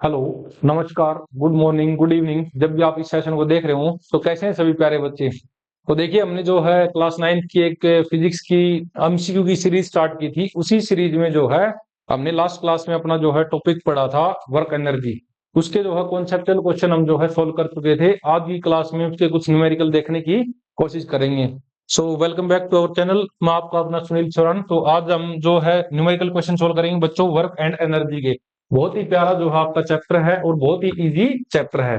Hello, नमस्कार, good morning, good evening. जब भी आप इस सेशन को देख रहे हो तो कैसे हैं सभी प्यारे बच्चे। तो देखिए, हमने जो है क्लास 9 की एक फिजिक्स की एमसीक्यू की सीरीज स्टार्ट की थी। उसी सीरीज में जो है हमने लास्ट क्लास में अपना जो है टॉपिक पढ़ा था वर्क एनर्जी। उसके जो है कॉन्सेप्चुअल क्वेश्चन हम जो है सोल्व कर चुके थे। आज की क्लास में उसके कुछ न्यूमेरिकल देखने की कोशिश करेंगे। So welcome back to our channel. मैं आपका अपना सुनील चौहान। तो आज हम जो है न्यूमेरिकल क्वेश्चन सोल्व करेंगे बच्चों, वर्क एंड एनर्जी के। बहुत ही प्यारा जो है आपका चैप्टर है और बहुत ही इजी चैप्टर है।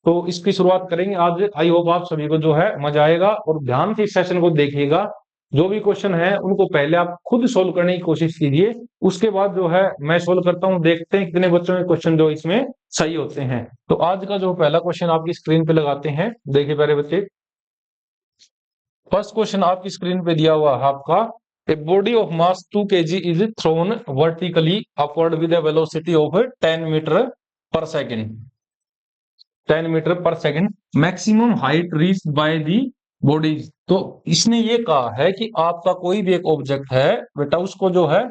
तो इसकी शुरुआत करेंगे आज। आई होप आप सभी को जो है मजा आएगा और ध्यान से इस सेशन को देखिएगा। जो भी क्वेश्चन है उनको पहले आप खुद सोल्व करने की कोशिश कीजिए। उसके बाद जो है मैं सोल्व करता हूँ, देखते हैं कितने बच्चों के क्वेश्चन जो इसमें सही होते हैं। तो आज का जो पहला क्वेश्चन आपकी स्क्रीन पे लगाते हैं। देखिए प्यारे बच्चे, फर्स्ट क्वेश्चन आपकी स्क्रीन पे दिया हुआ है आपका। A body of mass 2 kg is thrown vertically upward with a velocity of 10 metre per second. 10 metre per second maximum height reach by the body's. तो इसने ये कहा है कि आपका कोई भी एक ऑब्जेक्ट है बेटा, उसको जो है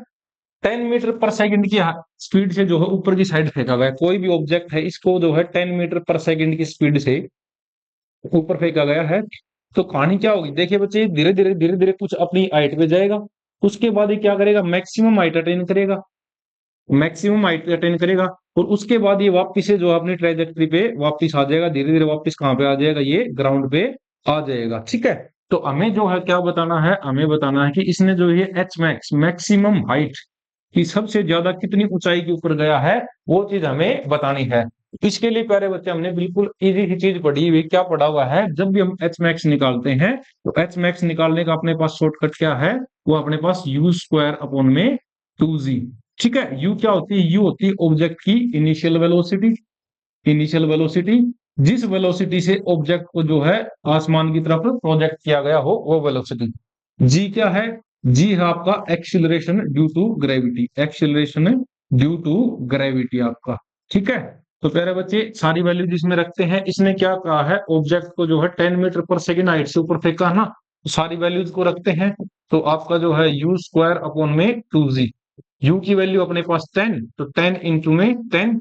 10 मीटर पर सेकंड की स्पीड से जो है ऊपर की साइड फेंका गया है। कोई भी ऑब्जेक्ट है, इसको जो है 10 मीटर पर सेकंड की स्पीड से ऊपर फेंका गया है। तो कहानी क्या होगी, देखिए बच्चे, धीरे धीरे धीरे धीरे कुछ अपनी हाइट पे जाएगा। उसके बाद ये क्या करेगा, मैक्सिमम हाइट अटेन करेगा। मैक्सिमम हाइट अटेन करेगा और उसके बाद ये वापिस से जो अपनी ट्रेजेक्टरी पे वापिस आ जाएगा। धीरे धीरे वापिस कहाँ पे आ जाएगा, ये ग्राउंड पे आ जाएगा। ठीक है। तो हमें जो है क्या बताना है, हमें बताना है कि इसने जो ये एच मैक्स मैक्सिमम हाइट की सबसे ज्यादा कितनी ऊंचाई के ऊपर गया है, वो चीज हमें बतानी है। इसके लिए प्यारे बच्चे हमने बिल्कुल इजी सी चीज पढ़ी हुई। क्या पढ़ा हुआ है, जब भी हम एच मैक्स निकालते हैं तो एच मैक्स निकालने का अपने पास शॉर्टकट क्या है, वो अपने पास यू स्क्वायर अपॉन में 2g। ठीक है। यू क्या होती है, यू होती है ऑब्जेक्ट की इनिशियल वेलोसिटी। इनिशियल वेलोसिटी, जिस वेलोसिटी से ऑब्जेक्ट को जो है आसमान की तरफ प्रोजेक्ट किया गया हो, वो वेलोसिटी। जी क्या है, जी है आपका acceleration due to gravity. Acceleration due to gravity आपका। ठीक है। तो प्यारे बच्चे, सारी वैल्यू जिसमें रखते हैं, इसने क्या कहा है, ऑब्जेक्ट को जो है 10 मीटर पर सेकेंड हाइट से ऊपर फेंका ना, तो सारी वैल्यूज को रखते हैं। तो आपका जो है यू स्क्वायर अपॉन में 2g। यू की वैल्यू अपने पास 10, तो 10 इंटू में 10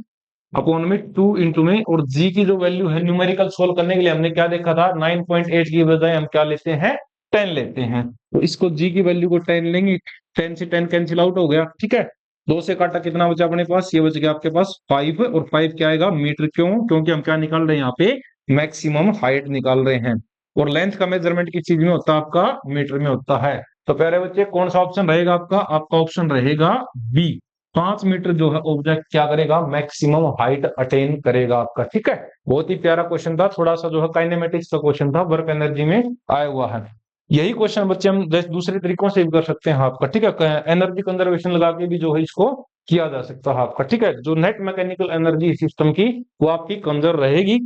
अपॉन में 2 इंटू में, और जी की जो वैल्यू है न्यूमेरिकल सोल्व करने के लिए हमने क्या देखा था, 9.8 की बजाय हम क्या लेते हैं, 10 लेते हैं। तो इसको जी की वैल्यू को 10 लेंगे। 10 से 10 कैंसिल आउट हो गया। ठीक है। दो से काटा, कितना बचा अपने पास, ये बच गया आपके पास 5। और 5 क्या आएगा, मीटर। क्यों, क्योंकि हम क्या निकाल रहे हैं यहाँ पे, मैक्सिमम हाइट निकाल रहे हैं। और लेंथ का मेजरमेंट किस चीज में होता है, आपका मीटर में होता है। तो प्यारे बच्चे, कौन सा ऑप्शन रहेगा आपका, आपका ऑप्शन रहेगा बी। 5 मीटर जो है ऑब्जेक्ट क्या करेगा, मैक्सिमम हाइट अटेन करेगा आपका। ठीक है। बहुत ही प्यारा क्वेश्चन था, थोड़ा सा जो है काइनेमेटिक्स का क्वेश्चन था, वर्क एनर्जी में आया हुआ है। यही क्वेश्चन बच्चे हम दूसरे तरीकों से भी कर सकते हैं आपका। ठीक है। एनर्जी कंजर्वेशन लगा के भी जो है इसको किया जा सकता है आपका। ठीक है। जो नेट मैकेनिकल एनर्जी सिस्टम की, वो आपकी कंजर्व रहेगी।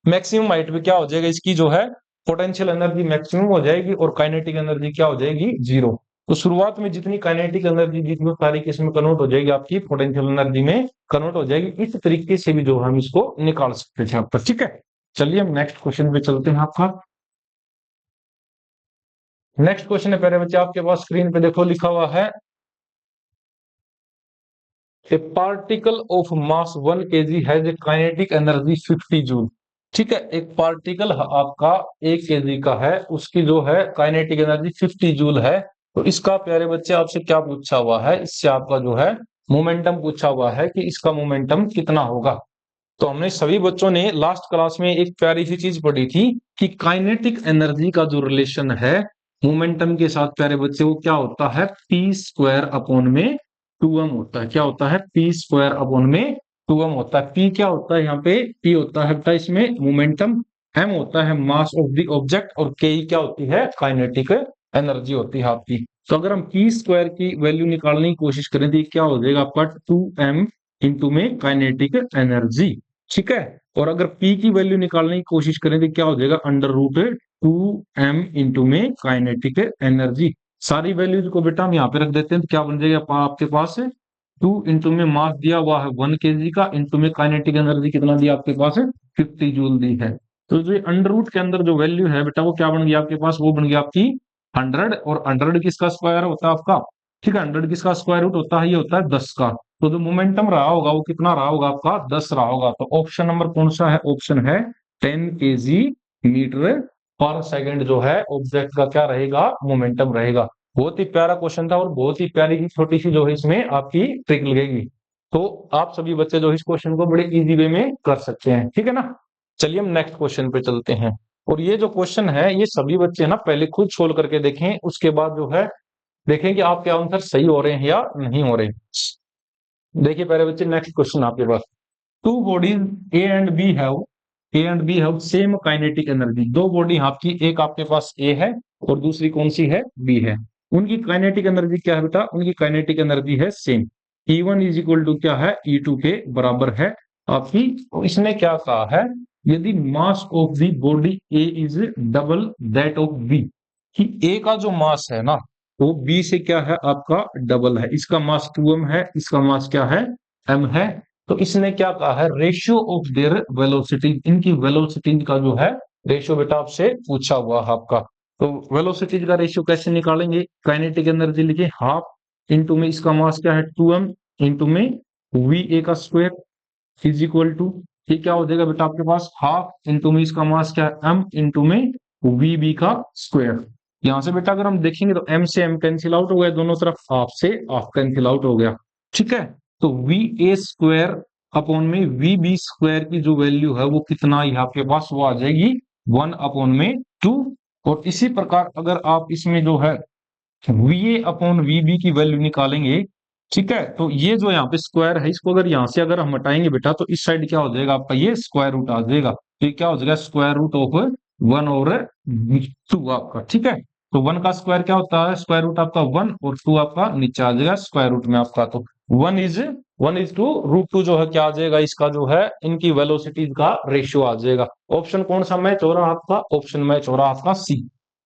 मैक्सिमम हाइट पे क्या हो जाएगा, इसकी जो है पोटेंशियल एनर्जी मैक्सिमम हो जाएगी और काइनेटिक एनर्जी क्या हो जाएगी, जीरो। तो शुरुआत में जितनी काइनेटिक एनर्जी जितनी सारी किस्म कन्वर्ट हो जाएगी, आपकी पोटेंशियल एनर्जी में कन्वर्ट हो जाएगी। इस तरीके से भी जो हम इसको निकाल सकते थे आपका। ठीक है। चलिए हम नेक्स्ट क्वेश्चन पे चलते हैं आपका। नेक्स्ट क्वेश्चन है प्यारे बच्चे, आपके पास स्क्रीन पे देखो लिखा हुआ है, ए particle of mass 1 kg has a kinetic energy 50 joule. ठीक है। एक पार्टिकल आपका 1 kg का है, उसकी जो है काइनेटिक एनर्जी 50 जूल है। तो इसका प्यारे बच्चे आपसे क्या पूछा हुआ है, इससे आपका जो है मोमेंटम पूछा हुआ है कि इसका मोमेंटम कितना होगा। तो हमने सभी बच्चों ने लास्ट क्लास में एक प्यारी सी चीज पढ़ी थी कि काइनेटिक एनर्जी का जो रिलेशन है मोमेंटम के साथ, प्यारे बच्चे, वो क्या होता है, पी स्क्वायर अपॉन में 2m होता है। क्या होता है, पी स्क्वायर अपॉन में 2m होता है। पी क्या होता है यहाँ पे, पी होता है बेटा इसमें मोमेंटम, एम होता है मास ऑफ द ऑब्जेक्ट, और के क्या होती है, काइनेटिक एनर्जी होती है आपकी। तो अगर हम पी स्क्वायर की वैल्यू निकालने की कोशिश करें तो क्या हो जाएगा आपका 2m इंटू में काइनेटिक एनर्जी। ठीक है। और अगर P की वैल्यू निकालने की कोशिश करें तो क्या हो जाएगा, अंडर रूट 2m इंटू में काइनेटिक एनर्जी। सारी वैल्यूज को बेटा हम यहाँ पे रख देते हैं, तो क्या बन जाएगा आपके पास, 2 इंटू में मास दिया हुआ है 1 kg का, इंटू में काइनेटिक एनर्जी कितना दिया आपके पास है, 50 जूल दी है। तो जो अंडर रूट के अंदर जो वैल्यू है बेटा, वो क्या बन गया आपके पास, वो बन गया आपकी 100। और 100 किसका स्क्वायर होता है आपका, ठीक है, 100 किसका स्क्वायर रूट होता है, ये होता है 10 का। तो जो मोमेंटम रहा होगा वो कितना रहा होगा आपका 10 रहा होगा। तो ऑप्शन नंबर कौन सा है? ऑप्शन है 10 केजी मीटर पर सेकंड जो है ऑब्जेक्ट का क्या रहेगा? मोमेंटम रहेगा। बहुत ही प्यारा क्वेश्चन था और बहुत ही प्यारी छोटी सी जो है इसमें आपकी ट्रिक लगेगी। तो आप सभी बच्चे जो इस क्वेश्चन को बड़े इजी वे में कर सकते हैं, ठीक है ना। चलिए हम नेक्स्ट क्वेश्चन पे चलते हैं। और ये जो क्वेश्चन है ये सभी बच्चे ना पहले खुद सोल्व करके देखें, उसके बाद जो है देखें कि आपके आंसर सही हो रहे हैं या नहीं हो रहे। देखिए पहले बच्चे नेक्स्ट क्वेश्चन आपके पास, two bodies A and B have same kinetic energy. दो बॉडी आपकी, एक आपके पास ए है और दूसरी कौन सी है? बी है। उनकी काइनेटिक एनर्जी क्या है बेटा? उनकी काइनेटिक एनर्जी है same. E1 is equal to क्या है? E2 के बराबर है आपकी। इसने क्या कहा है? यदि mass of the body A is double that of B, कि ए का जो मास है ना वो बी से क्या है? आपका डबल है। इसका मास 2m है, इसका मास क्या है? m है। तो इसने क्या कहा है? रेशियो ऑफ देयर वेलोसिटी, इनकी वेलोसिटी का जो है रेशियो बेटा आपसे पूछा हुआ है आपका। तो वेलोसिटी का रेशियो कैसे निकालेंगे? काइनेटिक एनर्जी लिखिए हाफ इंटू में इसका मास क्या है? 2m इंटू में वी ए का स्क्वायर इज इक्वल टू, ये क्या हो जाएगा बेटा आपके पास? हाफ इंटू में इसका मास क्या है? m इंटू में वी बी का स्क्वायर। यहां से बेटा अगर हम देखेंगे तो m से m कैंसिल आउट हो गया, दोनों तरफ हाफ से हाफ कैंसिल आउट हो गया, ठीक है। तो वी ए स्क्वायर अपॉन में वी बी स्क्वायर की जो वैल्यू है वो कितना ही आपके पास? वो आ जाएगी 1/2। और इसी प्रकार अगर आप इसमें जो है v A upon v B की वैल्यू निकालेंगे, ठीक है, तो ये जो यहाँ पे स्क्वायर है इसको अगर यहाँ से अगर हम हटाएंगे बेटा तो इस साइड क्या हो जाएगा आपका? ये स्क्वायर रूट आ जाएगा। तो ये क्या हो जाएगा? स्क्वायर रूट ऑफ 1/2 आपका, ठीक है। तो 1 का स्क्वायर क्या होता है? स्क्वायर रूट आपका 1 और 2 आपका नीचे आ जाएगा स्क्वायर रूट में आपका। तो 1:√2 जो है क्या आ जाएगा? इसका जो है इनकी वेलोसिटीज का रेशियो आ जाएगा। ऑप्शन कौन सा मैच हो रहा है आपका? ऑप्शन मैच हो रहा है आपका सी,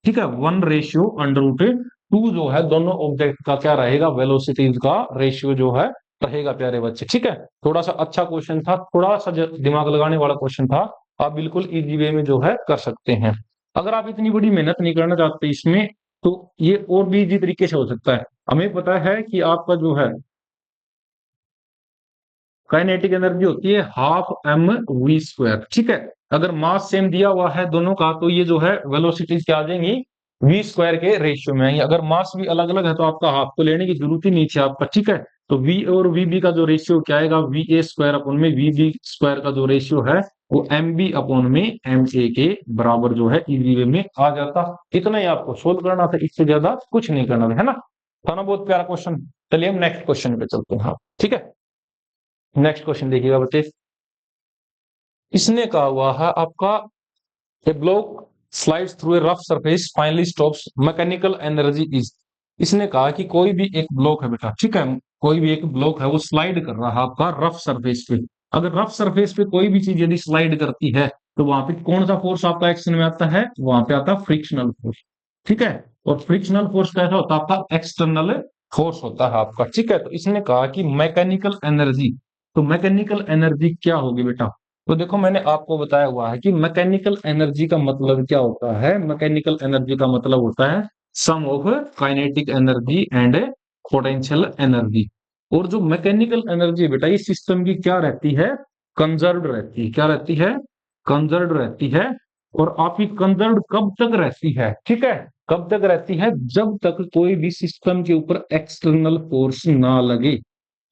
ठीक है। 1:√2 जो है दोनों ऑब्जेक्ट का क्या रहेगा? वेलोसिटीज का रेशियो जो है रहेगा प्यारे बच्चे, ठीक है। थोड़ा सा अच्छा क्वेश्चन था, थोड़ा सा दिमाग लगाने वाला क्वेश्चन था। आप बिल्कुल इजी वे में जो है कर सकते हैं। अगर आप इतनी बड़ी मेहनत नहीं करना चाहते इसमें तो ये और भी इजी तरीके से हो सकता है। हमें पता है कि आपका जो है काइनेटिक एनर्जी होती है हाफ m वी स्क्वायर, ठीक है। अगर मास सेम दिया हुआ है दोनों का तो ये जो है वेलोसिटीज क्या आ जाएंगी? वी स्क्वायर के रेशियो में आएंगे। अगर मास भी अलग अलग है तो आपका हाफ को लेने की जरूरत ही नहीं है आपका, ठीक है। तो v और vb का जो रेशियो क्या आएगा? वी ए स्क्वायर अपॉन में वी बी स्क्वायर का जो रेशियो है वो एम बी अपॉन में एम ए के बराबर जो है इजी वे में आ जाता। इतना ही आपको सोल्व करना था, इससे ज्यादा कुछ नहीं करना था, है ना। था ना बहुत प्यारा क्वेश्चन। चलिए हम नेक्स्ट क्वेश्चन पे चलते हैं, हाँ ठीक है। नेक्स्ट क्वेश्चन देखिएगा बच्चे, इसने कहा हुआ है आपका a block slides through a rough surface finally stops mechanical energy is. इसने कहा कि कोई भी एक ब्लॉक है बेटा, ठीक है, कोई भी एक ब्लॉक है वो स्लाइड कर रहा है आपका रफ सरफेस पे। अगर रफ सरफेस पे कोई भी चीज यदि स्लाइड करती है तो वहां पे कौन सा फोर्स आपका एक्शन में आता है? वहां पे आता है फ्रिक्शनल फोर्स, ठीक है। और फ्रिक्शनल फोर्स कैसा होता है? आपका एक्सटर्नल फोर्स होता है आपका, ठीक है। तो इसने कहा कि मैकेनिकल एनर्जी, तो मैकेनिकल एनर्जी क्या होगी बेटा? तो देखो मैंने आपको बताया हुआ है कि मैकेनिकल एनर्जी का मतलब क्या होता है? मैकेनिकल एनर्जी का मतलब होता है sum of kinetic energy and potential energy. और जो मैकेनिकल एनर्जी बेटा ये सिस्टम की क्या रहती है? कंजर्व्ड रहती है। क्या रहती है? कंजर्व्ड रहती है। और आपकी कंजर्व्ड कब तक रहती है? ठीक है, कब तक रहती है? जब तक कोई भी सिस्टम के ऊपर एक्सटर्नल फोर्स ना लगे।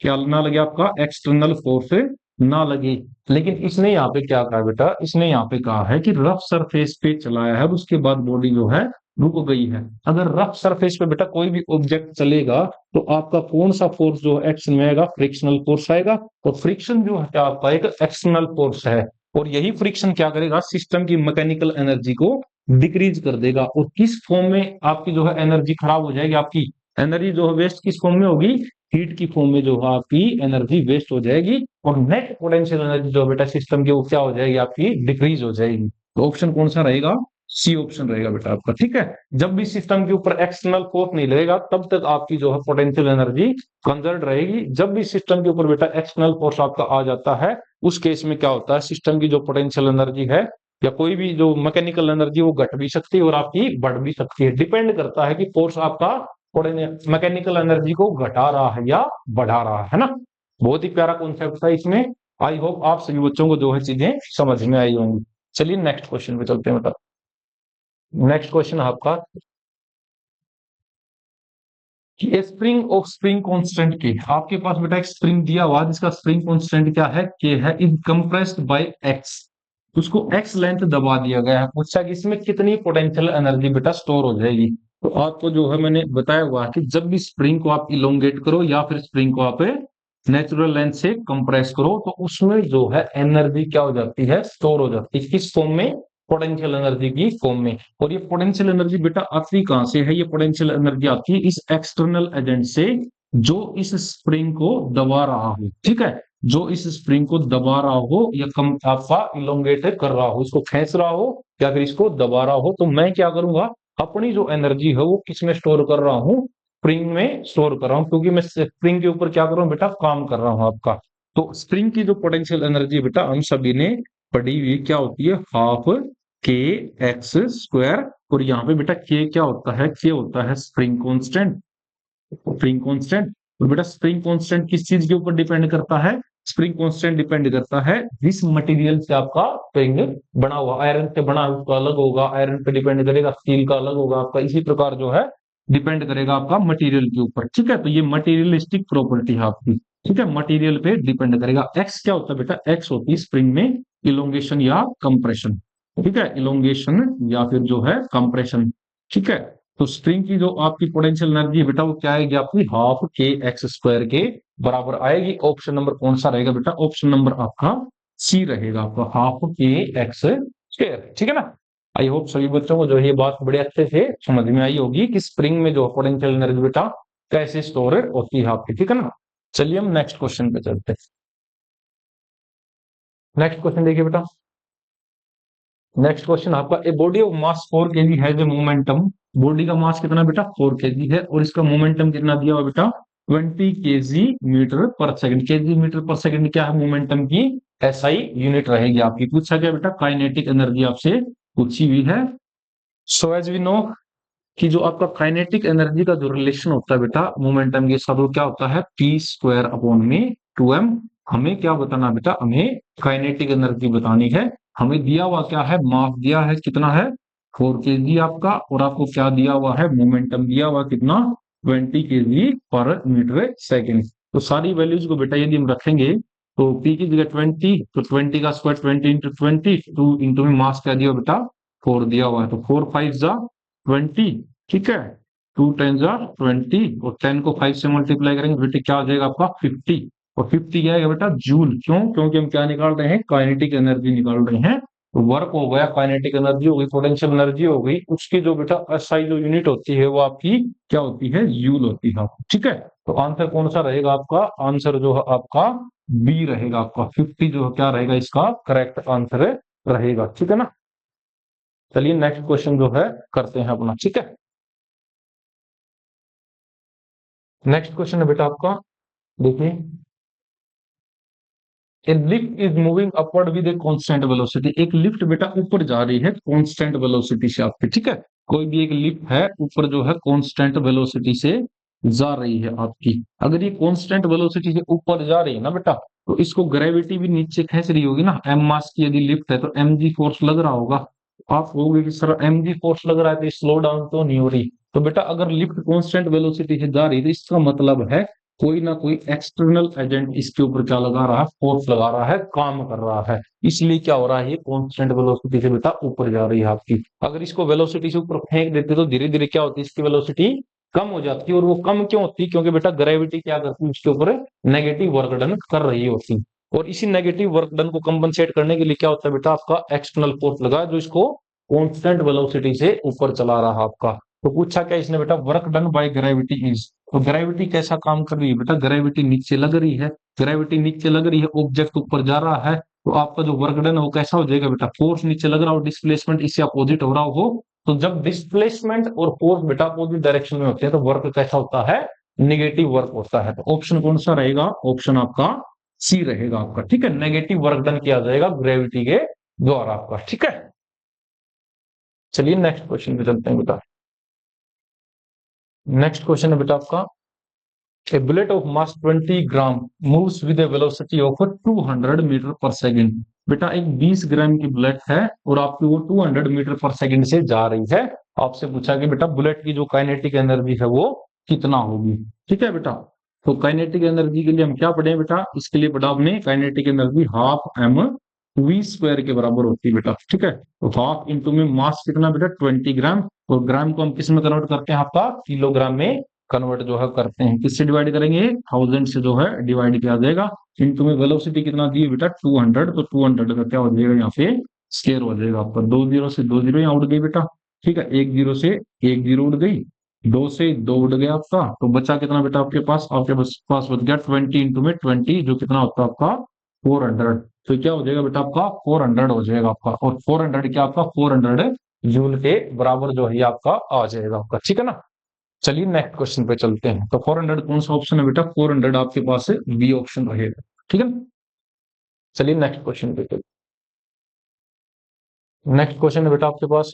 क्या ना लगे? आपका एक्सटर्नल फोर्स ना लगे। लेकिन इसने यहाँ पे क्या कहा बेटा? इसने यहाँ पे कहा है कि रफ सरफेस पे चलाया है उसके बाद बॉडी जो है रुक गई है। अगर रफ सरफेस पे बेटा कोई भी ऑब्जेक्ट चलेगा तो आपका कौन सा फोर्स जो एक्शन में आएगा? फ्रिक्शनल फोर्स आएगा। और फ्रिक्शन जो है आपका एक एक्सटर्नल फोर्स है। और यही फ्रिक्शन क्या करेगा? सिस्टम की मैकेनिकल एनर्जी को डिक्रीज कर देगा। और किस फॉर्म में आपकी जो है एनर्जी खराब हो जाएगी? आपकी एनर्जी जो है वेस्ट किस फॉर्म में होगी? हीट की फॉर्म में जो है आपकी एनर्जी वेस्ट हो जाएगी। और नेट पोटेंशियल एनर्जी जो बेटा सिस्टम की वो क्या हो जाएगी? आपकी डिक्रीज हो जाएगी। तो ऑप्शन कौन सा रहेगा? सी ऑप्शन रहेगा बेटा आपका, ठीक है। जब भी सिस्टम के ऊपर एक्सटर्नल फोर्स नहीं लगेगा तब तक आपकी जो है पोटेंशियल एनर्जी कंजर्व रहेगी। जब भी सिस्टम के ऊपर बेटा एक्सटर्नल फोर्स आपका आ जाता है उस केस में क्या होता है? सिस्टम की जो पोटेंशियल एनर्जी है या कोई भी जो मैकेनिकल एनर्जी वो घट भी सकती है और आपकी बढ़ भी सकती है। डिपेंड करता है कि फोर्स आपका मैकेनिकल एनर्जी को घटा रहा है या बढ़ा रहा है ना। बहुत ही प्यारा कॉन्सेप्ट था इसमें। आई होप आप सभी बच्चों को जो है चीजें समझ में आई होंगी। चलिए नेक्स्ट क्वेश्चन पे चलते हैं बेटा। नेक्स्ट क्वेश्चन आपका कि स्प्रिंग ऑफ स्प्रिंग कांस्टेंट के, आपके पास बेटा एक स्प्रिंग दिया हुआ जिसका स्प्रिंग कांस्टेंट क्या है, के है, इज कंप्रेस्ड बाय एक्स, उसको एक्स लेंथ दबा दिया गया है। पूछा कि इसमें कितनी पोटेंशियल एनर्जी बेटा स्टोर हो जाएगी। तो आपको जो है मैंने बताया हुआ कि जब भी स्प्रिंग को आप इलोंगेट करो या फिर स्प्रिंग को आप नेचुरल लेंथ से कंप्रेस करो तो उसमें जो है एनर्जी क्या हो जाती है, स्टोर हो जाती है। किस फॉर्म में, पोटेंशियल एनर्जी की फॉर्म में। और ये पोटेंशियल एनर्जी बेटा आती कहां से है, ये पोटेंशियल एनर्जी आती है इस एक्सटर्नल एजेंट से जो इस स्प्रिंग को दबा रहा हो, ठीक है, जो इस स्प्रिंग को दबा रहा हो या कम आपका इलोंगेट कर रहा हो, इसको खींच रहा हो या फिर इसको दबा रहा हो, तो मैं क्या करूंगा, अपनी जो एनर्जी है वो किसमें स्टोर कर रहा हूँ, स्प्रिंग में स्टोर कर रहा हूँ, क्योंकि मैं स्प्रिंग के ऊपर क्या कर रहा हूँ बेटा, काम कर रहा हूँ आपका। तो स्प्रिंग की जो पोटेंशियल एनर्जी बेटा हम सभी ने पढ़ी हुई क्या होती है, हाफ के एक्स स्क्वायर। और यहाँ पे बेटा के क्या होता है, के होता है स्प्रिंग कांस्टेंट, स्प्रिंग कांस्टेंट। और बेटा स्प्रिंग कांस्टेंट किस चीज के ऊपर डिपेंड करता है, स्प्रिंग कांस्टेंट डिपेंड करता है जिस मटेरियल से आपका स्प्रिंग बना हुआ, आयरन से बना उसका अलग होगा, आयरन पे डिपेंड करेगा, स्टील का अलग होगा आपका, इसी प्रकार जो है डिपेंड करेगा आपका मटेरियल के ऊपर, ठीक है। तो ये मटेरियलिस्टिक प्रॉपर्टी है आपकी, ठीक है, मटेरियल पे डिपेंड करेगा। एक्स क्या होता है बेटा, एक्स होती है स्प्रिंग में इलोंगेशन या कंप्रेशन, ठीक है, इलोंगेशन या फिर जो है कंप्रेशन, ठीक है। तो स्प्रिंग की जो आपकी पोटेंशियल एनर्जी है बेटा वो क्या आएगी आपकी, हाफ के एक्स स्क्वायर के बराबर आएगी। ऑप्शन नंबर कौन सा रहेगा बेटा, ऑप्शन नंबर आपका सी रहेगा, आपका हाफ के एक्स स्क्वायर, ठीक है ना। आई होप सभी बच्चों को जो है ये बात बड़े अच्छे से समझ में आई होगी कि स्प्रिंग में जो पोटेंशियल एनर्जी बेटा कैसे स्टोर होती है आपकी, ठीक है ना। चलिए हम नेक्स्ट क्वेश्चन पे चलते हैं। नेक्स्ट क्वेश्चन देखिए बेटा। नेक्स्ट क्वेश्चन आपका, a body of mass 4 KG has a momentum, body का मास कितना बेटा 4 केजी है और इसका मोमेंटम कितना दिया हुआ बेटा 20 KG metre per second. KG metre per second क्या है, मोमेंटम की एसआई यूनिट रहेगी आपकी। पूछा गया बेटा काइनेटिक एनर्जी आपसे पूछी हुई है। सो एज वी नो कि जो आपका काइनेटिक एनर्जी का जो रिलेशन होता है बेटा मोमेंटम के साथ वो क्या होता है, पी स्क्वायर अपॉन में 2m। हमें क्या बताना बेटा, हमें काइनेटिक एनर्जी बतानी है। हमें दिया हुआ क्या है, मास दिया है कितना है 4 केजी आपका, और आपको क्या दिया हुआ है, मोमेंटम दिया हुआ कितना 20 केजी पर मीटर सेकेंड। तो सारी वैल्यूज को बेटा यदि हम रखेंगे तो पी की जगह 20, तो 20 का स्क्वायर 20 इंटू 20, 2 इंटू में मास क्या दिया बेटा 4 दिया हुआ है, तो 4 5 जा 20, ठीक है, 2 10 जा 20, और 10 को 5 से मल्टीप्लाई करेंगे बेटे क्या हो जाएगा आपका 50। और 50 क्या है बेटा जूल, क्यों, क्योंकि हम क्या निकाल रहे हैं, काइनेटिक एनर्जी निकाल रहे हैं। तो वर्क हो गया, काइनेटिक एनर्जी हो गई, पोटेंशियल एनर्जी हो गई, उसकी जो बेटा एसआई जो यूनिट होती है वो आपकी क्या होती है, जूल होती है, ठीक है। तो आंसर कौन सा रहेगा आपका, आंसर जो है आपका बी रहेगा, आपका 50 जो है क्या रहेगा इसका करेक्ट आंसर रहेगा, ठीक है ना। चलिए नेक्स्ट क्वेश्चन जो है करते हैं अपना, ठीक है। नेक्स्ट क्वेश्चन है बेटा आपका, देखिए, ए lift is moving upward with a constant velocity, एक लिफ्ट बेटा ऊपर जा रही है कांस्टेंट वेलोसिटी से आपकी, ठीक है। कोई भी एक लिफ्ट है ऊपर जो है कांस्टेंट वेलोसिटी से जा रही है आपकी। अगर ये कांस्टेंट वेलोसिटी से ऊपर जा रही है ना बेटा, तो इसको ग्रेविटी भी नीचे खींच रही होगी ना, एम मास की यदि लिफ्ट है तो एम जी फोर्स लग रहा होगा। आप कहोगे कि सर एम जी फोर्स लग रहा है तो स्लो डाउन तो नहीं हो रही। तो बेटा अगर लिफ्ट कांस्टेंट वेलोसिटी से जा रही है तो इसका मतलब है कोई ना कोई एक्सटर्नल एजेंट इसके ऊपर क्या लगा रहा है, फोर्स लगा रहा है, काम कर रहा है, इसलिए क्या हो रहा है, ये कांस्टेंट वेलोसिटी से बेटा ऊपर जा रही है आपकी। अगर इसको वेलोसिटी से ऊपर फेंक देते तो धीरे धीरे क्या होती है, इसकी वेलोसिटी कम हो जाती है। और वो कम क्यों होती है, क्योंकि बेटा ग्रेविटी क्या करती है, उसके ऊपर नेगेटिव वर्क डन कर रही होती। और इसी नेगेटिव वर्क डन को कंपनसेट करने के लिए क्या होता है बेटा, आपका एक्सटर्नल फोर्स लगा जो इसको कांस्टेंट वेलोसिटी से ऊपर चला रहा है आपका। तो पूछा क्या इसने बेटा, work done by gravity is, तो ग्रेविटी कैसा काम कर रही है बेटा, ग्रेविटी नीचे लग रही है, ग्रेविटी नीचे लग रही है, ऑब्जेक्ट ऊपर जा रहा है, तो आपका जो वर्क डन है वो कैसा हो जाएगा बेटा, फोर्स नीचे लग रहा हो, डिस्प्लेसमेंट इससे अपोजिट हो रहा हो। तो जब डिस्प्लेसमेंट और फोर्स बेटा अपोजिट डायरेक्शन में होते हैं तो वर्क कैसा होता है, निगेटिव वर्क होता है। तो ऑप्शन कौन सा रहेगा, ऑप्शन आपका सी रहेगा आपका, ठीक है, नेगेटिव वर्क डन किया जाएगा ग्रेविटी के द्वारा आपका, ठीक है। चलिए नेक्स्ट क्वेश्चन पे चलते हैं बेटा। नेक्स्ट क्वेश्चन है बेटा आपका, a bullet of mass 20 gram moves with a velocity of 200 metre per second. बेटा एक 20 ग्राम की बुलेट है और आपकी वो 200 मीटर पर सेकंड से जा रही है। आपसे पूछा कि बेटा बुलेट की जो काइनेटिक एनर्जी है वो कितना होगी। ठीक है बेटा, तो काइनेटिक एनर्जी के लिए हम क्या पढ़े बेटा, इसके लिए पढ़ा आपने kinetic energy half m v square के बराबर होती है बेटा। ठीक है, तो हाफ इंटू में मास कितना बेटा 20 ग्राम, और ग्राम को हम किस में कन्वर्ट करते हैं, आपका किलोग्राम में कन्वर्ट जो है करते हैं। किससे डिवाइड करेंगे, 1000 से जो है डिवाइड किया जाएगा। इंटू में वेलोसिटी कितना दी है बेटा 200, तो 200 का क्या हो जाएगा यहाँ पे स्केयर हो जाएगा आपका, 2 जीरो से 2 जीरो यहाँ उड़ गई बेटा। ठीक है, 1 जीरो से 1 जीरो उड़ गई, 2 से 2 उड़ गया आपका, तो बचा कितना बेटा आपके पास, पास बच गया 20 इंटू में 20, जो कितना होता है आपका 400। तो क्या हो जाएगा बेटा आपका 400 हो जाएगा आपका, और 400 क्या आपका 400 जूल के बराबर जो है आपका आ जाएगा आपका। ठीक है ना, चलिए नेक्स्ट क्वेश्चन पे चलते हैं। तो 400 कौन सा ऑप्शन है बेटा, 400 आपके पास बी ऑप्शन रहेगा। ठीक है, चलिए नेक्स्ट क्वेश्चन पे चलते हैं। नेक्स्ट क्वेश्चन है बेटा आपके पास,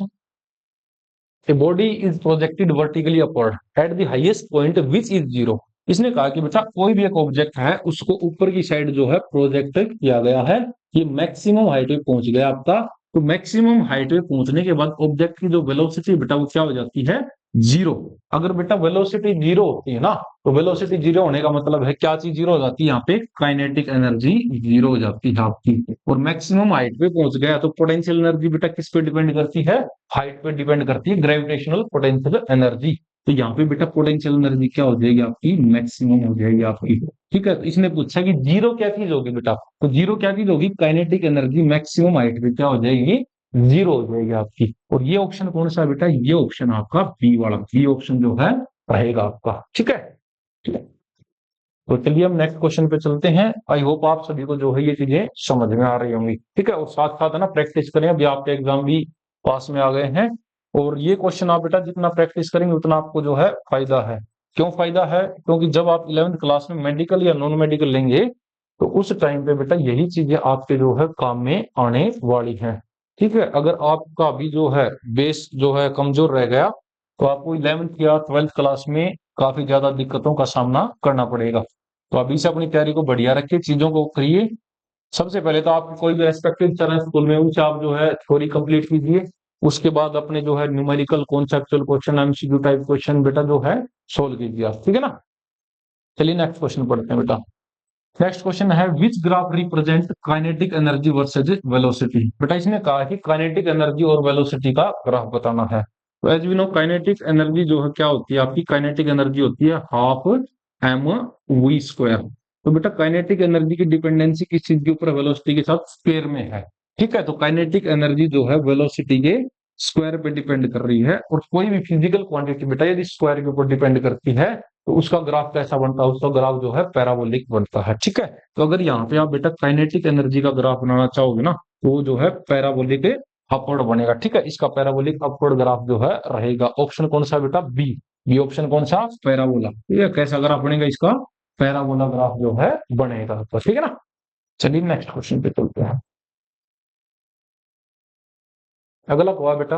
a body is projected vertically upward at the highest point which is zero. इसने कहा कि बेटा कोई भी एक ऑब्जेक्ट है उसको ऊपर की साइड जो है प्रोजेक्ट किया गया है, ये मैक्सिमम हाइट पे पहुंच गया आपका। तो मैक्सिमम हाइट पे पहुंचने के बाद ऑब्जेक्ट की जो वेलोसिटी बेटा वो क्या हो जाती है, जीरो। अगर बेटा वेलोसिटी जीरो होती है ना, तो वेलोसिटी जीरो होने का मतलब है क्या चीज जीरो हो जाती है, यहाँ पे काइनेटिक एनर्जी जीरो हो जाती है आपकी। और मैक्सिमम हाइट पे पहुंच गया तो पोटेंशियल एनर्जी बेटा किस पे डिपेंड करती है, हाइट पे डिपेंड करती है, ग्रेविटेशनल पोटेंशियल एनर्जी। तो यहाँ पे बेटा पोटेंशियल एनर्जी क्या हो जाएगी आपकी, मैक्सिमम हो जाएगी आपकी। ठीक है, तो इसने पूछा कि जीरो क्या चीज होगी बेटा, तो जीरो क्या चीज होगी, काइनेटिक एनर्जी मैक्सिमम हाइट पे क्या हो जाएगी, जीरो हो जाएगी आपकी। और ये ऑप्शन कौन सा है बेटा, ये ऑप्शन आपका बी वाला, बी ऑप्शन जो है रहेगा आपका। ठीक है, तो चलिए हम नेक्स्ट क्वेश्चन पे चलते हैं। आई होप आप सभी को जो है ये चीजें समझ में आ रही होंगी। ठीक है, और साथ साथ है ना प्रैक्टिस करें, अभी आपके एग्जाम भी पास में आ गए हैं, और ये क्वेश्चन आप बेटा जितना प्रैक्टिस करेंगे उतना आपको जो है फायदा है। क्यों फायदा है, क्योंकि जब आप 11th क्लास में मेडिकल या नॉन मेडिकल लेंगे तो उस टाइम पे बेटा यही चीजें आपके जो है काम में आने वाली हैं। ठीक है, अगर आपका भी जो है बेस जो है कमजोर रह गया तो आपको 11th या 12th क्लास में काफी ज्यादा दिक्कतों का सामना करना पड़ेगा। तो अभी से अपनी तैयारी को बढ़िया रखिए, चीजों को करिए। सबसे पहले तो आप कोई भी रेस्पेक्टिव चले स्कूल में उनसे आप जो है थ्योरी कंप्लीट कीजिए। उसके बाद अपने जो है numerical conceptual question MCQ type question बेटा जो है सोल्व कीजिए आप। ठीक है ना, चलिए नेक्स्ट क्वेश्चन पढ़ते हैं बेटा। नेक्स्ट क्वेश्चन है which graph represent kinetic energy versus velocity. बेटा इसने कहा कि काइनेटिक एनर्जी और वेलोसिटी का ग्राफ बताना है। तो as we know kinetic energy जो है क्या होती है आपकी, काइनेटिक एनर्जी होती है हाफ एम वी स्क्वायर। तो बेटा काइनेटिक एनर्जी की डिपेंडेंसी किस चीज के ऊपर, वेलोसिटी के साथ स्क्वायर में है। ठीक है, तो काइनेटिक एनर्जी जो है वेलोसिटी के स्क्वायर पे डिपेंड कर रही है, और कोई भी फिजिकल क्वांटिटी बेटा यदि स्क्वायर के ऊपर डिपेंड करती है तो उसका ग्राफ कैसा बनता है, उसका ग्राफ जो है पैराबोलिक बनता है। ठीक है, तो अगर यहाँ पे आप बेटा काइनेटिक एनर्जी का ग्राफ बनाना चाहोगे ना तो वो जो है पैराबोलिक अपवर्ड बनेगा। ठीक है, इसका पैराबोलिक अपवर्ड ग्राफ जो है रहेगा। ऑप्शन कौन सा बेटा, बी, बी ऑप्शन कौन सा, पैराबोला। ठीक है, कैसा ग्राफ बनेगा इसका, पैराबोला ग्राफ जो है बनेगा। तो ठीक है ना, चलिए नेक्स्ट क्वेश्चन पे चलते हैं। अगला हुआ बेटा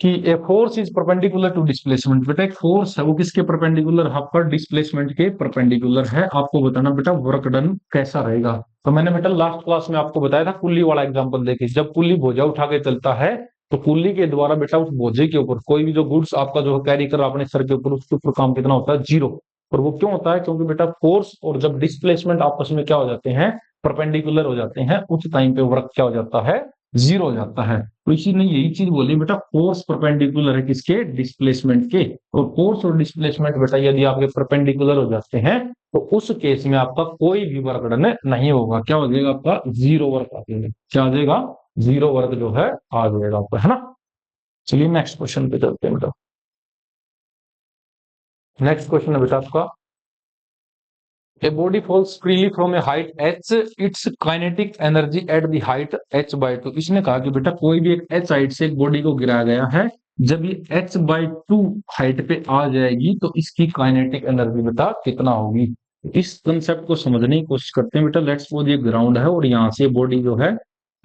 कि a force is perpendicular to displacement. बेटा एक फोर्स है वो किसके परपेंडिकुलर, आपका डिस्प्लेसमेंट के परपेंडिकुलर है। आपको बताना बेटा वर्क डन कैसा रहेगा। तो मैंने बेटा लास्ट क्लास में आपको बताया था पुल्ली वाला एग्जांपल देखिए, जब पुल्ली बोझा उठा के चलता है तो पुल्ली के द्वारा बेटा उस बोझे के ऊपर कोई भी जो गुड्स आपका जो कैरी कर अपने सर के ऊपर, उसके ऊपर काम कितना होता है, जीरो। और वो क्यों होता है, क्योंकि बेटा फोर्स और जब डिस्प्लेसमेंट आपस में क्या हो जाते हैं, परपेंडिकुलर हो जाते हैं, उस टाइम पे वर्क क्या हो जाता है, जीरो हो जाता है। तो इसी ने यही चीज बोली बेटा फोर्स परपेंडिकुलर है किसके, डिस्प्लेसमेंट के। और फोर्स और डिस्प्लेसमेंट बेटा यदि आपके परपेंडिकुलर हो जाते हैं तो उस केस में आपका कोई भी वर्क डन नहीं होगा। क्या हो जाएगा आपका, जीरो वर्क आ जाएगा। क्या आ जाएगा, जीरो वर्क जो है आ जाएगा आपका, है ना। चलिए नेक्स्ट क्वेश्चन पे चलते हैं बेटा। नेक्स्ट क्वेश्चन है बेटा आपका, A body falls freely from a height h, its kinetic energy at the height h by 2। इसने कहा कि बेटा कोई भी एक h हाइट से एक बॉडी को गिराया गया है, जब ये h by 2 हाइट पे आ जाएगी तो इसकी काइनेटिक एनर्जी बेटा कितना होगी। इस कंसेप्ट को समझने की कोशिश करते हैं बेटा। लेट्स सपोज ये ग्राउंड है और यहाँ से बॉडी जो है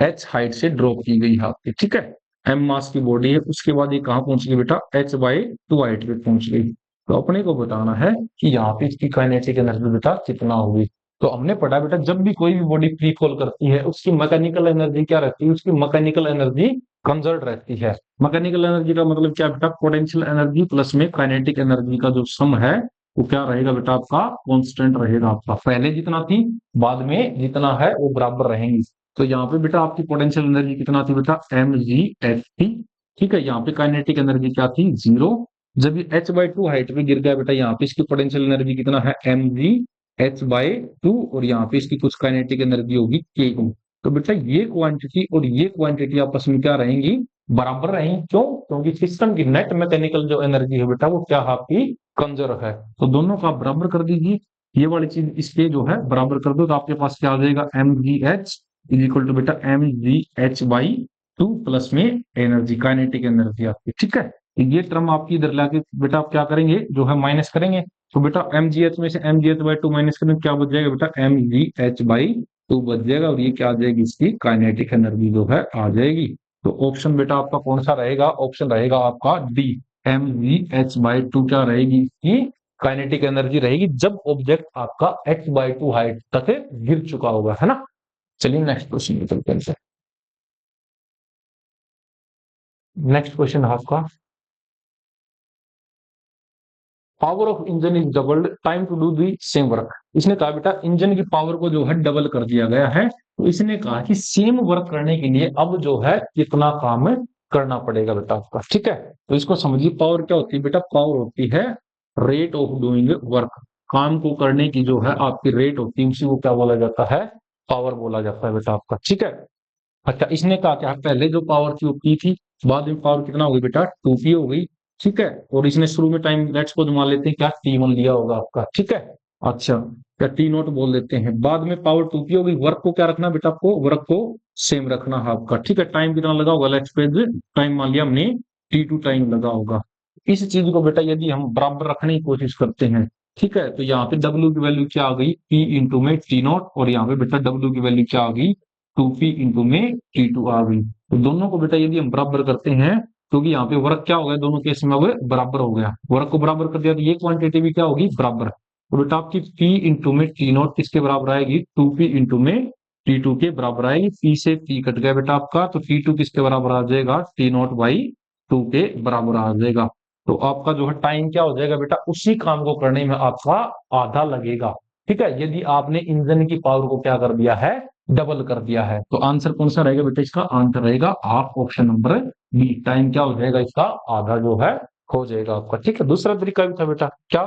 h हाइट से ड्रॉप की गई है आपकी। ठीक है, m मास की बॉडी है, उसके बाद ये कहाँ पहुंच गई बेटा, h by 2 हाइट पे पहुंच गई। तो अपने को बताना है कि यहाँ पे इसकी काइनेटिक एनर्जी बेटा कितना होगी। तो हमने पढ़ा बेटा जब भी कोई भी बॉडी फ्री फॉल करती है उसकी मैकेनिकल एनर्जी क्या रहती है, उसकी मैकेनिकल एनर्जी कंजर्व रहती है। मैकेनिकल एनर्जी का मतलब क्या बेटा, पोटेंशियल एनर्जी प्लस में काइनेटिक एनर्जी का जो सम है वो क्या रहेगा बेटा, आपका कांस्टेंट रहेगा। आपका पहले जितना थी बाद में जितना है वो बराबर रहेंगी। तो यहाँ पे बेटा आपकी पोटेंशियल एनर्जी कितना थी बेटा, mgh थी। ठीक है, यहाँ पे काइनेटिक एनर्जी क्या थी, 0। जब ये h/2 हाइट पे गिर गया बेटा, यहाँ पे इसकी पोटेंशियल एनर्जी कितना है, mgh/2, और यहाँ पे इसकी कुछ काइनेटिक एनर्जी होगी k2। तो बेटा ये क्वांटिटी और ये क्वांटिटी आपस में क्या रहेंगी, बराबर रहेंगी। क्यों? क्योंकि सिस्टम की नेट मैकेनिकल जो एनर्जी है बेटा वो क्या है, आपकी कंजर्व है। तो दोनों का आप बराबर कर दीजिए, ये वाली चीज इसके जो है बराबर कर दो, तो आपके पास क्या आ जाएगा, mgh इज इक्वल टू बेटा mgh/2 प्लस में एनर्जी, काइनेटिक एनर्जी आपकी। ठीक है, तो ये टर्म आपकी इधर लाके बेटा आप क्या करेंगे, जो है माइनस करेंगे। तो बेटा mgh में से mgh/2 माइनस करेंगे, क्या बच जाएगा बेटा, mgh/2 बच जाएगा, और ये क्या आ जाएगी, इसकी काइनेटिक एनर्जी जो है आ जाएगी। तो ऑप्शन बेटा आपका कौन सा रहेगा, ऑप्शन रहेगा आपका डी, mgh/2 क्या रहेगी, इसकी काइनेटिक एनर्जी रहेगी जब ऑब्जेक्ट आपका h/2 हाइट तक गिर चुका होगा, है ना। चलिए नेक्स्ट क्वेश्चन पे चलते हैं। नेक्स्ट क्वेश्चन आपका, power of engine is doubled, time to do the same work. इसने कहा बेटा इंजन की पावर को जो है डबल कर दिया गया है, तो इसने कहा कि सेम वर्क करने के लिए अब जो है कितना काम करना पड़ेगा बेटा आपका। ठीक है, तो इसको समझिए, पावर क्या होती है बेटा, पावर होती है रेट ऑफ डूइंग वर्क। काम को करने की जो है आपकी रेट होती है, उसी को क्या बोला जाता है, पावर बोला जाता है बेटा आपका। ठीक है, अच्छा इसने कहा क्या, पहले जो पावर थी वो पी थी, बाद में पावर कितना हो गई बेटा, 2p हो गई। ठीक है, और इसने शुरू में टाइम लेट्स को जमा लेते हैं, क्या t1 लिया होगा आपका। ठीक है, अच्छा क्या t0 बोल देते हैं, बाद में पावर 2p हो गई। वर्क को क्या रखना बेटा, आपको वर्क को सेम रखना है आपका। ठीक है, टाइम कितना लगा होगा, लेट्स पे टाइम मान लिया हमने t2 टाइम लगा होगा। इस चीज को बेटा यदि हम बराबर रखने की कोशिश करते हैं, ठीक है, तो यहाँ पे W की वैल्यू क्या आ गई, P इंटू में T0, और यहाँ पे बेटा W की वैल्यू क्या आ गई, 2p इंटू में T2 आ गई। तो दोनों को बेटा यदि हम बराबर करते हैं, क्योंकि यहाँ पे वर्क क्या हो गया, दोनों केस में अब बराबर हो गया, वर्क को बराबर कर दिया तो ये क्वांटिटी भी क्या होगी, बराबर। तो बेटा आपकी P इंटू में T0 किसके बराबर आएगी, 2p इंटू में T2 के बराबर आएगी। P से P कट गया बेटा आपका, तो T2 किसके बराबर आ जाएगा, T0/2 के बराबर आ जाएगा। तो आपका जो है टाइम क्या हो जाएगा बेटा, उसी काम को करने में आपका आधा लगेगा। ठीक है, यदि आपने इंजन की पावर को क्या कर दिया है, डबल कर दिया है। तो आंसर कौन सा रहेगा बेटा, इसका आंसर रहेगा half, option number B. Time क्या हो जाएगा इसका, आधा जो है हो जाएगा आपका। ठीक है, दूसरा तरीका भी था बेटा, क्या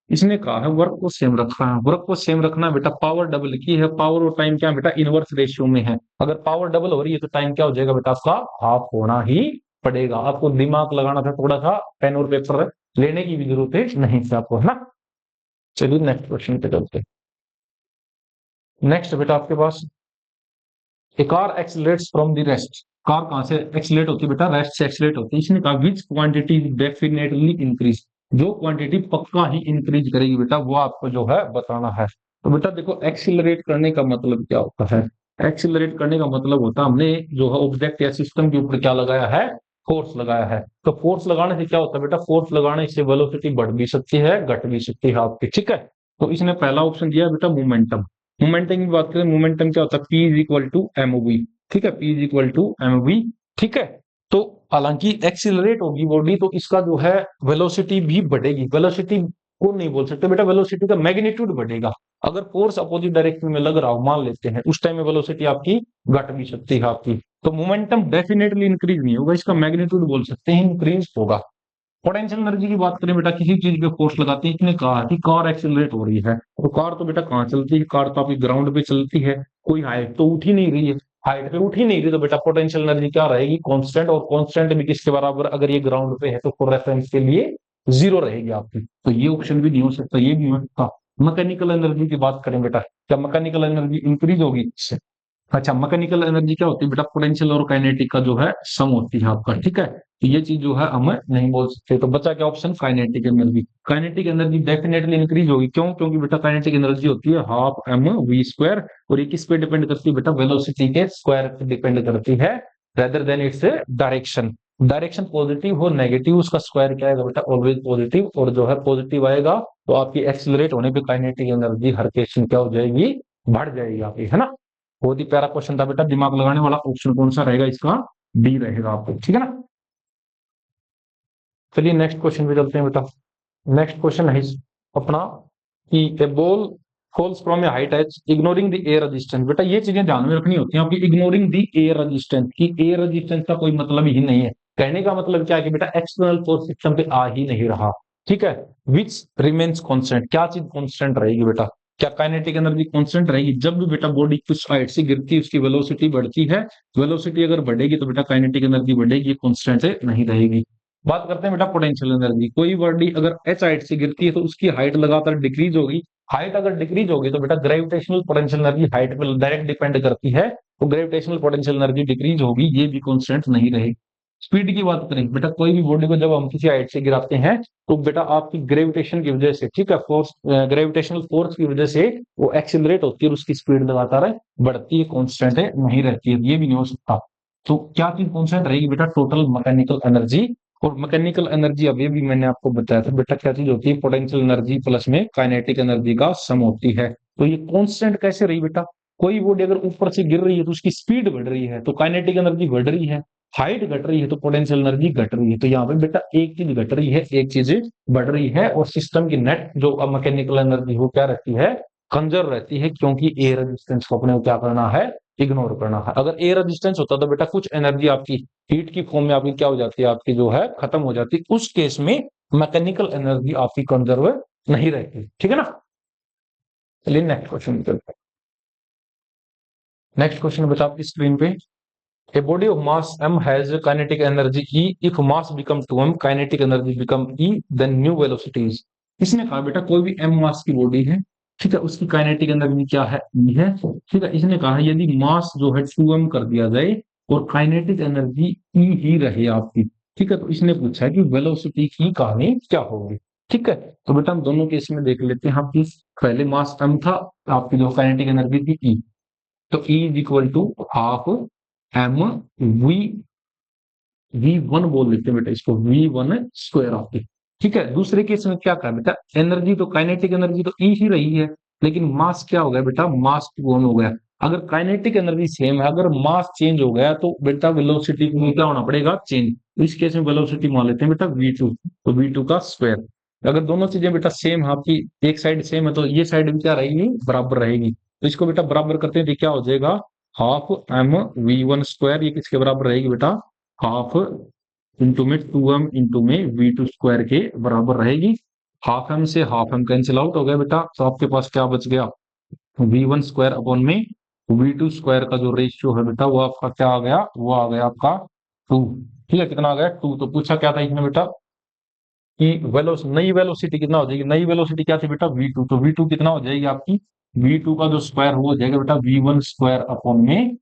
इसने कहा है वर्क को सेम रखना है। वर्क को सेम रखना है बेटा, पावर डबल की है, पावर और टाइम क्या बेटा, इनवर्स रेशियो में है। अगर पावर डबल हो रही है तो टाइम क्या हो जाएगा बेटा, आपका हाफ होना ही पड़ेगा। आपको दिमाग लगाना था थोड़ा सा, पेन और पेपर लेने की भी जरूरत है नहीं थी आपको, है ना। चलिए नेक्स्ट क्वेश्चन पे चलते हैं। नेक्स्ट बेटा आपके पास, a car accelerates from the rest. Car कहां से एक्सीलरेट होती है बेटा, रेस्ट से एक्सीलरेट होती है। इसने कहा विच क्वांटिटी डेफिनेटली इंक्रीज, जो क्वांटिटी पक्का ही इंक्रीज करेगी बेटा वो आपको जो है बताना है। तो बेटा देखो एक्सीलरेट करने का मतलब क्या होता है, एक्सीलरेट करने का मतलब होता है हमने जो है ऑब्जेक्ट या सिस्टम के ऊपर क्या लगाया है, फोर्स लगाया है। तो फोर्स लगाने से क्या होता है बेटा, फोर्स लगाने से वेलोसिटी बढ़ भी सकती है घट भी सकती है आपकी। ठीक है, तो इसने पहला ऑप्शन दिया बेटा मोमेंटम। मोमेंटम की बात करें, मोमेंटम क्या होता है, P is equal to m v. ठीक है, P is equal to m v. ठीक है, तो हालांकि एक्सीलरेट होगी बॉडी तो इसका जो है वेलोसिटी भी बढ़ेगी। वेलोसिटी को नहीं बोल सकते बेटा, वेलोसिटी का मैग्नीट्यूड बढ़ेगा। अगर फोर्स अपोजिट डायरेक्शन में लग रहा हो मान लेते हैं, उस टाइम में वेलोसिटी आपकी घट भी सकती है आपकी। तो मोमेंटम डेफिनेटली इंक्रीज नहीं होगा, इसका मैग्नीट्यूड बोल सकते हैं इंक्रीज होगा। पोटेंशियल एनर्जी की बात करें बेटा, किसी चीज पे फोर्स लगाते हैं, इसने कहा कि कार एक्सीलरेट हो रही है, तो कार तो बेटा कहाँ चलती है, कार तो आपकी ग्राउंड पे चलती है, कोई हाइट तो उठ ही नहीं रही है। हाइट पे उठ ही नहीं रही तो बेटा पोटेंशियल एनर्जी क्या रहेगी, कांस्टेंट, और कांस्टेंट भी किसके बराबर, अगर ये ग्राउंड पे है तो फॉर रेफरेंस के लिए 0 रहेगी आपकी। तो ये ऑप्शन भी नहीं हो सकता, ये भी नहीं हो सकता। मैकेनिकल एनर्जी की बात करें बेटा, क्या मैकेनिकल एनर्जी इंक्रीज होगी इससे। अच्छा, मैकेनिकल एनर्जी क्या होती है बेटा, पोटेंशियल और काइनेटिक का जो है सम होती है आपका। ठीक है, तो ये चीज जो है हम नहीं बोल सकते। तो बचा क्या option, kinetic energy. Kinetic energy definitely increase होगी, क्यों, क्योंकि बेटा काइनेटिक एनर्जी होती है हाफ mv², और ये किस पे डिपेंड करती है बेटा, वेलोसिटी के स्क्वायर पे डिपेंड करती है, rather than its direction. Direction positive हो नेगेटिव, उसका स्क्वायर क्या आएगा बेटा, ऑलवेज पॉजिटिव। और जो है पॉजिटिव आएगा तो आपकी एक्सिलरेट होने पे काइनेटिक एनर्जी हर केस में क्या हो जाएगी, बढ़ जाएगी आपकी, है ना। बहुत ही प्यारा क्वेश्चन था बेटा, दिमाग लगाने वाला। ऑप्शन कौन सा रहेगा इसका, डी रहेगा आपको, ठीक है ना। चलिए नेक्स्ट क्वेश्चन पे चलते हैं बेटा। नेक्स्ट क्वेश्चन है अपना कि a ball falls from a height as ignoring the air resistance. बेटा ये चीजें ध्यान में रखनी होती हैं आपकी, इग्नोरिंग द एयर रेजिस्टेंस की एयर रेजिस्टेंस का कोई मतलब ही नहीं है। कहने का मतलब क्या है कि बेटा एक्सटर्नल फोर्स सिस्टम पे आ ही नहीं रहा, ठीक है। विच रिमेन्स कांस्टेंट, क्या चीज कांस्टेंट रहेगी बेटा, क्या काइनेटिक एनर्जी कांस्टेंट रहेगी। जब भी बेटा बॉडी कुछ हाइट से गिरती है उसकी वेलोसिटी बढ़ती है, वेलोसिटी अगर बढ़ेगी तो बेटा काइनेटिक एनर्जी बढ़ेगी, कांस्टेंट नहीं रहेगी। बात करते हैं बेटा पोटेंशियल एनर्जी। कोई बॉडी अगर एच हाइट से गिरती है तो उसकी हाइट लगातार डिक्रीज होगी। हाइट अगर डिक्रीज होगी तो बेटा ग्रेविटेशनल पोटेंशियल एनर्जी हाइट पर डायरेक्ट डिपेंड करती है, तो ग्रेविटेशनल पोटेंशियल एनर्जी डिक्रीज होगी, ये भी कांस्टेंट नहीं रहेगी। स्पीड की बात करें बेटा, कोई भी बॉडी को जब हम किसी हाइट से गिराते हैं तो बेटा आपकी ग्रेविटेशन की वजह से, ठीक है, फोर्स, ग्रेविटेशनल फोर्स की वजह से वो एक्सिलरेट होती है और उसकी स्पीड लगातार बढ़ती है, कांस्टेंट है नहीं रहती है, ये भी नहीं हो सकता। तो क्या चीज कांस्टेंट रहेगी बेटा, टोटल मैकेनिकल एनर्जी। और मैकेनिकल एनर्जी अभी भी मैंने आपको बताया था बेटा क्या चीज होती है, पोटेंशियल एनर्जी प्लस में काइनेटिक एनर्जी का सम होती है। तो ये कांस्टेंट कैसे रही बेटा, कोई बॉडी अगर ऊपर से गिर रही है तो उसकी स्पीड बढ़ रही है तो काइनेटिक एनर्जी बढ़ रही है, हाइट घट रही है तो पोटेंशियल एनर्जी घट रही है। तो यहाँ पे बेटा एक चीज घट रही है एक चीज बढ़ रही है, और सिस्टम की नेट जो मैकेनिकल एनर्जी वो क्या रहती है, कंजर्व रहती है, क्योंकि एयर रेजिस्टेंस को अपने को क्या करना है, इग्नोर करना है। अगर एयर रेजिस्टेंस होता तो बेटा कुछ एनर्जी आपकी हीट की फॉर्म में आपकी क्या हो जाती है, आपकी जो है खत्म हो जाती, उस केस में मैकेनिकल एनर्जी आपकी कंजर्व नहीं रहती, ठीक है ना। चलिए नेक्स्ट क्वेश्चन चलते हैं। नेक्स्ट क्वेश्चन बेटा आपकी स्क्रीन पे, a body of mass m has kinetic energy e, if mass become 2m kinetic energy become e, then new velocity is। इसने कहा बेटा कोई भी m मास की बॉडी है, ठीक है, उसकी काइनेटिक एनर्जी क्या है, e है, ठीक है। इसने कहा यदि मास जो है 2m कर दिया जाए और काइनेटिक एनर्जी e ही रहे आपकी, ठीक है, तो इसने पूछा है कि वेलोसिटी की कहानी क्या होगी, ठीक है। तो बेटा हम दोनों केस में देख लेते हैं। आपकी पहले मास m था, आपकी जो काइनेटिक एनर्जी थी e, तो E is equal to half m v, V1 बोल देते हैं बेटा इसको, V1 स्क्वायर आपकी, ठीक है। दूसरे केस में क्या कहा बेटा, एनर्जी तो काइनेटिक एनर्जी तो E ही रही है, लेकिन मास क्या हो गया बेटा, मास 2m हो गया। अगर काइनेटिक एनर्जी सेम है, अगर मास चेंज हो गया तो बेटा वेलोसिटी में क्या होना पड़ेगा, चेंज। तो इस केस में वेलोसिटी मान लेते हैं बेटा V2, तो V2 का स्क्वायर। अगर दोनों चीजें बेटा सेम है आपकी, एक साइड सेम है तो ये साइड भी क्या रहेगी, बराबर रहेगी। तो इसको बेटा बराबर करते हैं तो क्या हो जाएगा, हाफ एम V1 स्क्वायर, ये किसके बराबर रहेगी बेटा, हाफ इंटू में 2m इंटू में V2 स्क्वायर के बराबर रहेगी। हाफ एम से हाफ एम कैंसिल आउट हो गया बेटा, तो आपके पास क्या बच गया, V1 स्क्वायर अपॉन में V2 स्क्वायर का जो रेशियो है बेटा वो आपका क्या आ गया, वो आ गया आपका 2, ठीक है। कितना आ गया 2। तो पूछा क्या था इसमें बेटा कि नई वेलोसिटी कितना हो जाएगी, नई वेलोसिटी क्या थी बेटा V2, तो V2 कितना हो जाएगी आपकी, V2 का जो स्क्वायर हो जाएगा बेटा V1 स्क्वायर अपॉन में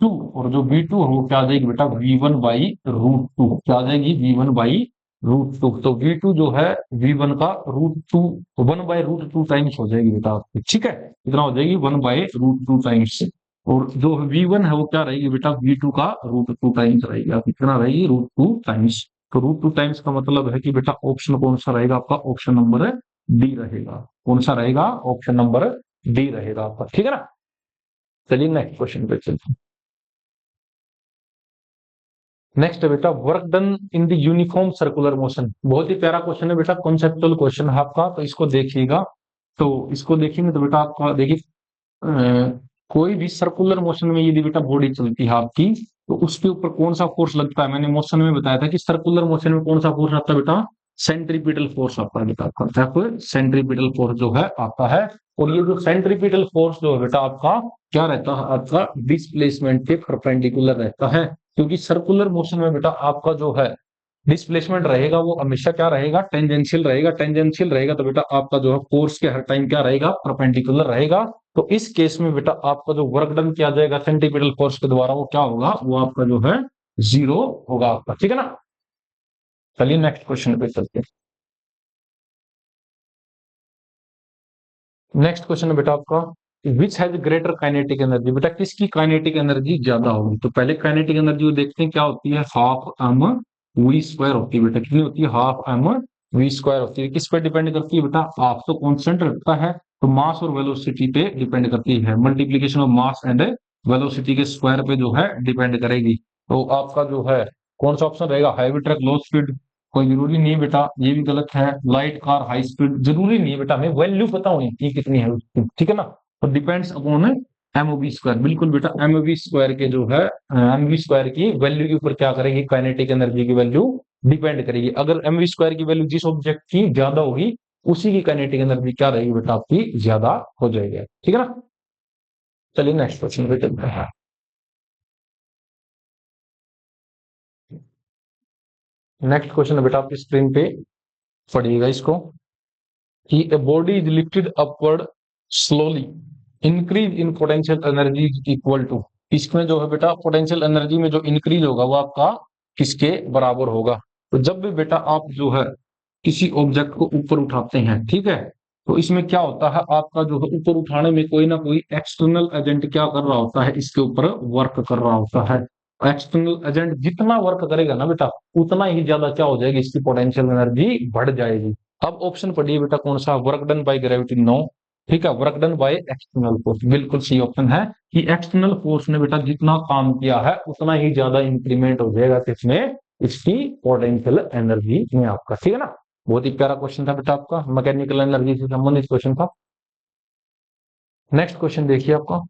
2, और जो V2 हो क्या आ जाएगी बेटा V1 बाई रूट 2, क्या आ जाएगी V1 बाई रूट 2। तो V2 जो है V1 का रूट 2, 1 बाई रूट 2 टाइम्स हो जाएगी बेटा आपकी, ठीक है। कितना हो जाएगी 1 बाई रूट 2 टाइम्स, और जो V1 है वो क्या रहेगी बेटा V2 का रूट 2 टाइम्स रहेगी आपकी, कितना रहेगी रूट 2 टाइम्स। तो रूट 2 टाइम्स का मतलब है कि बेटा ऑप्शन कौन सा रहेगा आपका, ऑप्शन नंबर डी रहेगा। कौन सा रहेगा, ऑप्शन नंबर डी रहेगा आपका, ठीक है ना। चलिए नेक्स्ट क्वेश्चन पे चलते हैं। नेक्स्ट है बेटा work done in the uniform circular motion. बहुत ही प्यारा क्वेश्चन है बेटा, कॉन्सेप्चुअल क्वेश्चन है आपका, तो इसको देखिएगा। तो इसको देखेंगे तो बेटा आपका देखिए, कोई भी सर्कुलर मोशन में यदि बेटा बॉडी चलती है आपकी तो उसके ऊपर कौन सा फोर्स लगता है। मैंने मोशन में बताया था कि सर्कुलर मोशन में कौन सा फोर्स आता है बेटा, सेंट्रीपिटल फोर्स आता है बेटा आपका, सेंट्रीपिटल फोर्स जो है आता है। और ये जो सेंट्रीपिटल फोर्स जो है बेटा आपका क्या रहता है, आपका डिस्प्लेसमेंट के परपेंडिकुलर रहता है। क्योंकि सर्कुलर मोशन में बेटा आपका जो है डिस्प्लेसमेंट रहेगा वो हमेशा क्या रहेगा, टेंजेंशियल रहेगा। टेंजेंशियल रहेगा तो बेटा आपका जो है फोर्स के हर टाइम क्या रहेगा, परपेंडिकुलर रहेगा। तो इस केस में बेटा आपका जो वर्क डन किया जाएगा सेंट्रीपिटल फोर्स के द्वारा वो क्या होगा, वो आपका जो है 0 होगा आपका, ठीक है ना। चलिए नेक्स्ट क्वेश्चन पे चलते हैं। नेक्स्ट क्वेश्चन है बेटा आपका, which has greater kinetic energy. बेटा किसकी काइनेटिक एनर्जी ज्यादा होगी, तो पहले काइनेटिक एनर्जी को देखते हैं क्या होती है, हाफ एम वी स्क्वायर होती है बेटा, कितनी होती है, हाफ एम वी स्क्वायर होती है। किस पे डिपेंड करती है बेटा, आप तो कांस्टेंट रखता है तो मास और वेलोसिटी पे डिपेंड करती है, multiplication of mass and velocity के स्क्वायर पे जो है डिपेंड करेगी। तो आपका जो है कौन सा ऑप्शन रहेगा, हैवी ट्रक लो स्पीड, कोई जरूरी नहीं है बेटा, ये भी गलत है। लाइट कार हाई स्पीड, जरूरी नहीं है बेटा, हमें वैल्यू पता होनी चाहिए कितनी है उसकी, ठीक है ना। तो डिपेंड्स अपॉन एमओबी स्क्वायर, बिल्कुल बेटा, एमओबी स्क्वायर के जो है एमवी स्क्वायर की वैल्यू के ऊपर क्या करेगी, काइनेटिक एनर्जी की वैल्यू डिपेंड करेगी। अगर एमवी स्क्वायर की वैल्यू जिस ऑब्जेक्ट की ज्यादा होगी उसी की काइनेटिक एनर्जी क्या रहेगी बेटा, आपकी ज्यादा हो जाएगी, ठीक है ना। चलिए नेक्स्ट क्वेश्चन पे चलते हैं। नेक्स्ट क्वेश्चन है बेटा आपकी स्क्रीन पे, पढ़िएगा इसको, कि a body is lifted upward slowly, increase in potential energy is equal to, इसमें जो है बेटा पोटेंशियल एनर्जी में जो इंक्रीज होगा वो आपका किसके बराबर होगा। तो जब भी बेटा आप जो है किसी ऑब्जेक्ट को ऊपर उठाते हैं, ठीक है, तो इसमें क्या होता है, आपका जो है ऊपर उठाने में कोई ना कोई एक्सटर्नल एजेंट क्या कर रहा होता है, इसके ऊपर वर्क कर रहा होता है। एक्सटर्नल एजेंट जितना वर्क करेगा ना बेटा, उतना ही ज्यादा क्या हो जाएगी, इसकी पोटेंशियल एनर्जी बढ़ जाएगी। अब ऑप्शन पढ़िए बेटा कौन सा, work done by gravity, no, ठीक है, work done by external force, बिल्कुल सही ऑप्शन है कि एक्सटर्नल फोर्स ने बेटा जितना काम किया है उतना ही ज्यादा इंक्रीमेंट हो जाएगा किसमें, इसकी पोटेंशियल एनर्जी में आपका, ठीक है ना। बहुत ही प्यारा क्वेश्चन था बेटा आपका, मैकेनिकल एनर्जी से संबंधित क्वेश्चन था। नेक्स्ट क्वेश्चन देखिए आपका,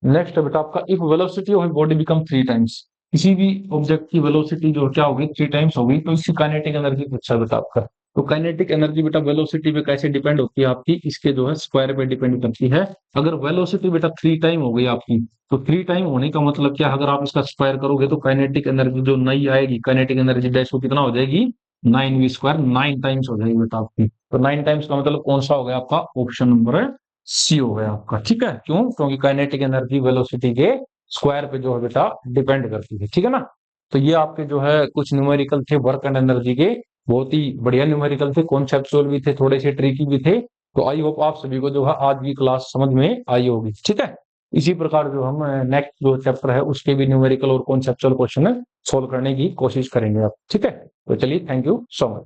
नेक्स्ट है बेटा आपका, if velocity of body become 3 times, किसी भी ऑब्जेक्ट की वेलोसिटी जो क्या होगी 3 टाइम्स होगी, तो इसकी काइनेटिक एनर्जी पूछा बेटा आपका। तो काइनेटिक एनर्जी बेटा वेलोसिटी पे कैसे डिपेंड होती है आपकी, इसके जो है स्क्वायर पे डिपेंड करती है। अगर वेलोसिटी बेटा 3 टाइम हो गई आपकी, तो 3 टाइम होने का मतलब क्या, अगर आप इसका स्क्वायर करोगे तो काइनेटिक एनर्जी जो नई आएगी, काइनेटिक एनर्जी डैश वो कितना हो जाएगी, 9v² 9 टाइम्स हो जाएगी बेटा आपकी। तो 9 टाइम्स का मतलब कौन सा हो गया आपका, ऑप्शन नंबर सी हो गया आपका, ठीक है। क्यों, क्योंकि काइनेटिक एनर्जी वेलोसिटी के स्क्वायर पे जो है बेटा डिपेंड करती है, ठीक है ना। तो ये आपके जो है कुछ न्यूमेरिकल थे वर्क एंड एनर्जी के, बहुत ही बढ़िया न्यूमेरिकल थे, कॉन्सेप्चुअल भी थे, थोड़े से ट्रिकी भी थे। तो आई होप आप सभी को जो है आज की क्लास समझ में आई होगी, ठीक है। इसी प्रकार जो हम नेक्स्ट जो चैप्टर है उसके भी न्यूमेरिकल और कॉन्सेप्चुअल क्वेश्चन सोल्व करने की कोशिश करेंगे आप, ठीक है। तो चलिए, थैंक यू सो मच।